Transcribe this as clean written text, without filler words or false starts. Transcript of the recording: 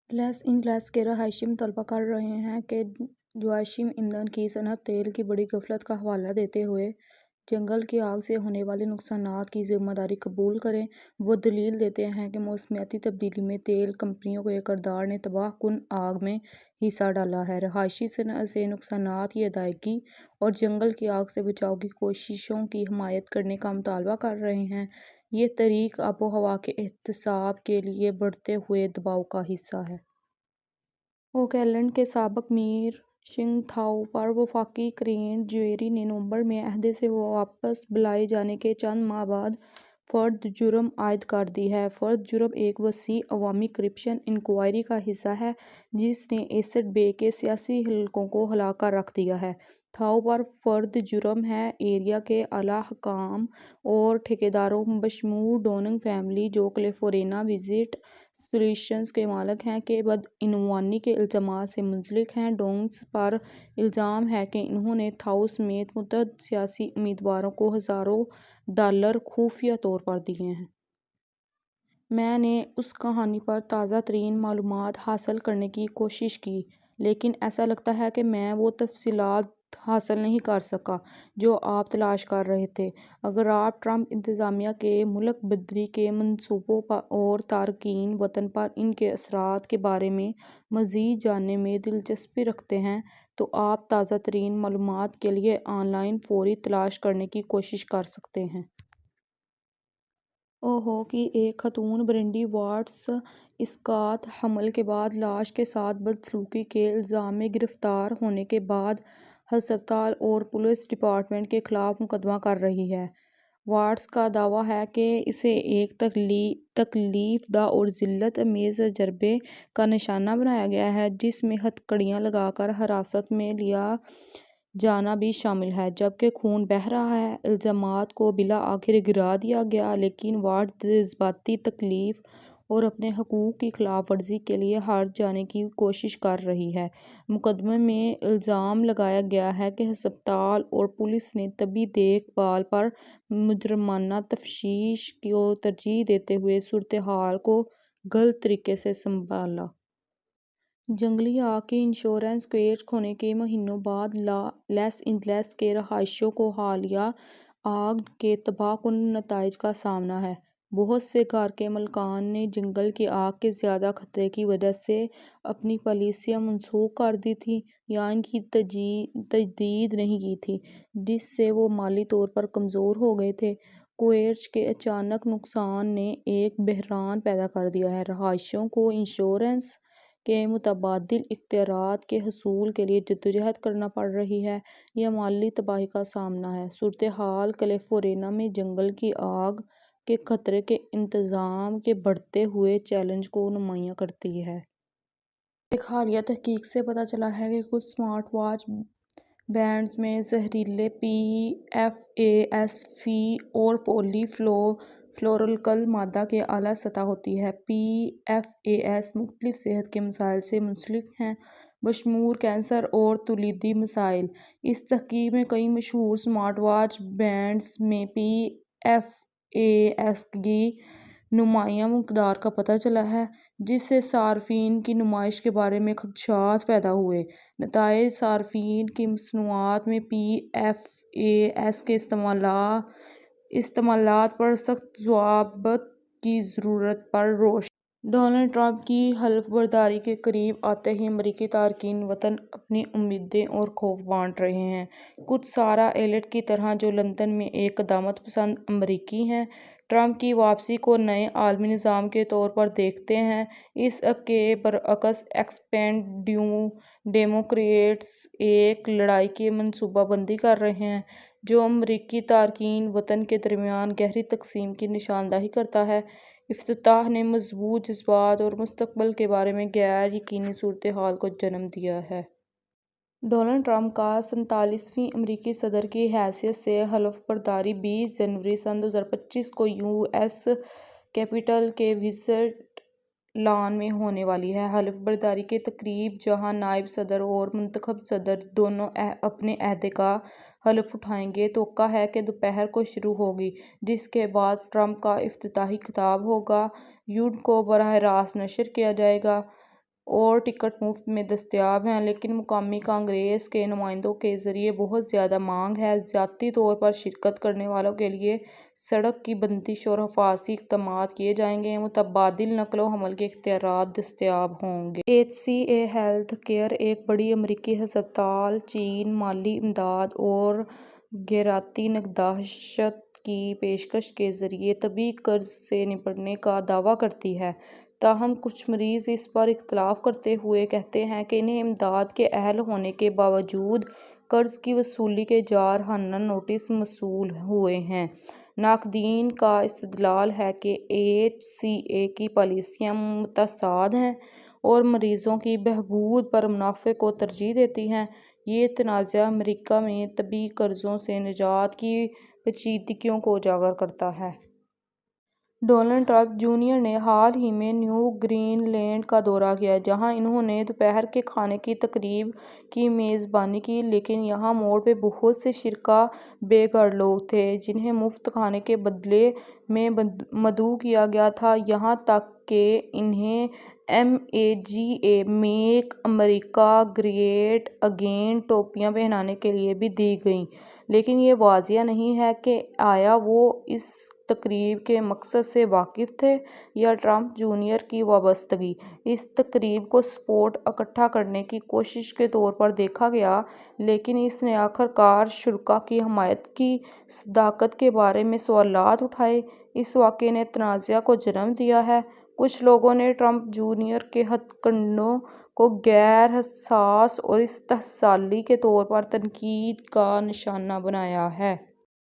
Los Angeles کے رہائشی مطالبہ کر رہے ہیں کہ جواشی ایندھن کی صنعت تیل کی بڑی غفلت کا حوالہ دیتے ہوئے جنگل کی آگ سے ہونے والے نقصانات کی ذمہ داری قبول کریں۔ وہ دلیل دیتے ہیں کہ موسمیاتی تبدیلی میں تیل کمپنیوں کے کردار نے تباہ کن آگ میں حصہ ڈالا ہے۔ رہائشی صنعت سے نقصانات کی ادائیگی اور جنگل کی آگ سے بچاؤ کی کوششوں کی حمایت کرنے کا مطالبہ کر رہے ہیں۔ یہ تحریک آب و ہوا کے احتساب کے لیے بڑھتے ہوئے دباؤ کا حصہ ہے۔ اوکلینڈ کے سابق میئر شنگ تھاؤ پر وفاقی گرینڈ جیوری نے نومبر میں عہدے سے واپس بلائے جانے کے چند ماہ بعد فرد جرم عائد کر دی ہے۔ فرد جرم ایک وسیع عوامی کرپشن انکوائری کا حصہ ہے جس نے ایسٹ بے کے سیاسی حلقوں کو ہلا کر رکھ دیا ہے۔ تھاؤ پر فرد جرم ہے ایریا کے اعلیٰ حکام اور ٹھیکیداروں بشمول ڈوننگ فیملی جو کیلیفورنیا وزٹ سولوشنز کے مالک ہیں کے بدعنوانی کے الزامات سے منسلک ہیں۔ ڈوننگز پر الزام ہے کہ انہوں نے تھاؤ سمیت متعدد سیاسی امیدواروں کو ہزاروں ڈالر خفیہ طور پر دیے ہیں۔ میں نے اس کہانی پر تازہ ترین معلومات حاصل کرنے کی کوشش کی لیکن ایسا لگتا ہے کہ میں وہ تفصیلات حاصل نہیں کر سکا جو آپ تلاش کر رہے تھے۔ اگر آپ ٹرمپ انتظامیہ کے ملک بدری کے منصوبوں اور تارکین وطن پر ان کے اثرات کے بارے میں مزید جاننے میں دلچسپی رکھتے ہیں تو آپ تازہ ترین معلومات کے لیے آن لائن فوری تلاش کرنے کی کوشش کر سکتے ہیں۔ اوہیو کی ایک خاتون برینڈی واٹس اسقاط حمل کے بعد لاش کے ساتھ بدسلوکی کے الزام میں گرفتار ہونے کے بعد ہسپتال اور پولیس ڈپارٹمنٹ کے خلاف مقدمہ کر رہی ہے۔ واٹس کا دعویٰ ہے کہ اسے ایک تکلیف دہ اور ذلت آمیز تجربے کا نشانہ بنایا گیا ہے جس میں ہتھکڑیاں لگا کر حراست میں لیا جانا بھی شامل ہے جبکہ خون بہہ رہا ہے۔ الزامات کو بالآخر گرا دیا گیا لیکن واٹس جذباتی تکلیف اور اپنے حقوق کی خلاف ورزی کے لیے ہار جانے کی کوشش کر رہی ہے۔ مقدمے میں الزام لگایا گیا ہے کہ ہسپتال اور پولیس نے طبی دیکھ بھال پر مجرمانہ تفتیش کو ترجیح دیتے ہوئے صورتحال کو غلط طریقے سے سنبھالا۔ جنگلی آگ کی انشورنس کوریج ہونے کے مہینوں بعد لاس اینجلس کے رہائشیوں کو حالیہ آگ کے تباہ کن نتائج کا سامنا ہے۔ بہت سے گھر کے مالکان نے جنگل کی آگ کے زیادہ خطرے کی وجہ سے اپنی پالیسیاں منسوخ کر دی تھیں یا ان کی تجدید نہیں کی تھی جس سے وہ مالی طور پر کمزور ہو گئے تھے۔ کوریج کے اچانک نقصان نے ایک بحران پیدا کر دیا ہے۔ رہائشیوں کو انشورنس کے متبادل اختیارات کے حصول کے لیے جدوجہد کرنا پڑ رہی ہے یا مالی تباہی کا سامنا ہے۔ صورتحال کیلیفورنیا میں جنگل کی آگ کے خطرے کے انتظام کے بڑھتے ہوئے چیلنج کو نمایاں کرتی ہے۔ ایک حالیہ تحقیق سے پتہ چلا ہے کہ کچھ اسمارٹ واچ بینڈز میں زہریلے پی ایف اے ایس فی اور پولی فلورالکل مادہ کی اعلیٰ سطح ہوتی ہے۔ پی ایف اے ایس مختلف صحت کے مسائل سے منسلک ہیں بشمول کینسر اور تولیدی مسائل۔ اس تحقیق میں کئی مشہور اسمارٹ واچ بینڈز میں پی ایف اے ایس کی نمایاں مقدار کا پتہ چلا ہے جس سے صارفین کی نمائش کے بارے میں خدشات پیدا ہوئے۔ نتائج صارفین کی مصنوعات میں پی ایف اے ایس کے استعمالات پر سخت ضوابط کی ضرورت پر روشنی۔ ڈونلڈ ٹرمپ کی حلف برداری کے قریب آتے ہی امریکی تارکین وطن اپنی امیدیں اور خوف بانٹ رہے ہیں۔ کچھ سارہ ایلٹ کی طرح جو لندن میں ایک قدامت پسند امریکی ہیں ٹرمپ کی واپسی کو نئے عالمی نظام کے طور پر دیکھتے ہیں۔ اس کے برعکس ایکسپینڈ ڈیموکریٹس ایک لڑائی کی منصوبہ بندی کر رہے ہیں جو امریکی تارکین وطن کے درمیان گہری تقسیم کی نشاندہی کرتا ہے۔ افتتاح نے مضبوط جذبات اور مستقبل کے بارے میں غیر یقینی صورتحال کو جنم دیا ہے۔ ڈونلڈ ٹرمپ کا 47ویں امریکی صدر کی حیثیت سے حلف برداری 20 جنوری سن 2025 کو یو ایس کیپٹل کے وزٹ لان میں ہونے والی ہے۔ حلف برداری کی تقریب جہاں نائب صدر اور منتخب صدر دونوں اپنے عہدے کا حلف اٹھائیں گے توقع ہے کہ دوپہر کو شروع ہوگی جس کے بعد ٹرمپ کا افتتاحی خطاب ہوگا۔ کو براہ راست نشر کیا جائے گا اور ٹکٹ مفت میں دستیاب ہیں، لیکن مقامی کانگریس کے نمائندوں کے ذریعے بہت زیادہ مانگ ہے۔ ذاتی طور پر شرکت کرنے والوں کے لیے سڑک کی بندش اور حفاظتی اقدامات کیے جائیں گے۔ متبادل نقل و حمل کے اختیارات دستیاب ہوں گے۔ HCA ہیلتھ کیئر ایک بڑی امریکی ہسپتال چین مالی امداد اور غیراتی نگہداشت کی پیشکش کے ذریعے طبی قرض سے نمٹنے کا دعویٰ کرتی ہے۔ تاہم کچھ مریض اس پر اختلاف کرتے ہوئے کہتے ہیں کہ انہیں امداد کے اہل ہونے کے باوجود قرض کی وصولی کے جارحانہ نوٹس موصول ہوئے ہیں۔ ناقدین کا استدلال ہے کہ HCA کی پالیسیاں متضاد ہیں اور مریضوں کی بہبود پر منافع کو ترجیح دیتی ہیں۔ یہ تنازع امریکہ میں طبی قرضوں سے نجات کی پیچیدگیوں کو اجاگر کرتا ہے۔ ڈونلڈ ٹرمپ جونیئر نے حال ہی میں نیو گرین لینڈ کا دورہ کیا، جہاں انہوں نے دوپہر کے کھانے کی تقریب کی میزبانی کی، لیکن یہاں موڑ پہ بہت سے شرکاء بے گھر لوگ تھے جنہیں مفت کھانے کے بدلے میں مدعو کیا گیا تھا، یہاں تک کہ انہیں MAGA میک امریکہ گریٹ اگین ٹوپیاں پہنانے کے لیے بھی دی گئیں، لیکن یہ واضح نہیں ہے کہ آیا وہ اس تقریب کے مقصد سے واقف تھے یا ٹرمپ جونیئر کی وابستگی۔ اس تقریب کو سپورٹ اکٹھا کرنے کی کوشش کے طور پر دیکھا گیا، لیکن اس نے آخر کار شرکاء کی حمایت کی صداقت کے بارے میں سوالات اٹھائے۔ اس واقعے نے تنازع کو جنم دیا ہے۔ کچھ لوگوں نے ٹرمپ جونیئر کے ہتھ کنڈوں کو غیر حساس اور استحصالی کے طور پر تنقید کا نشانہ بنایا ہے۔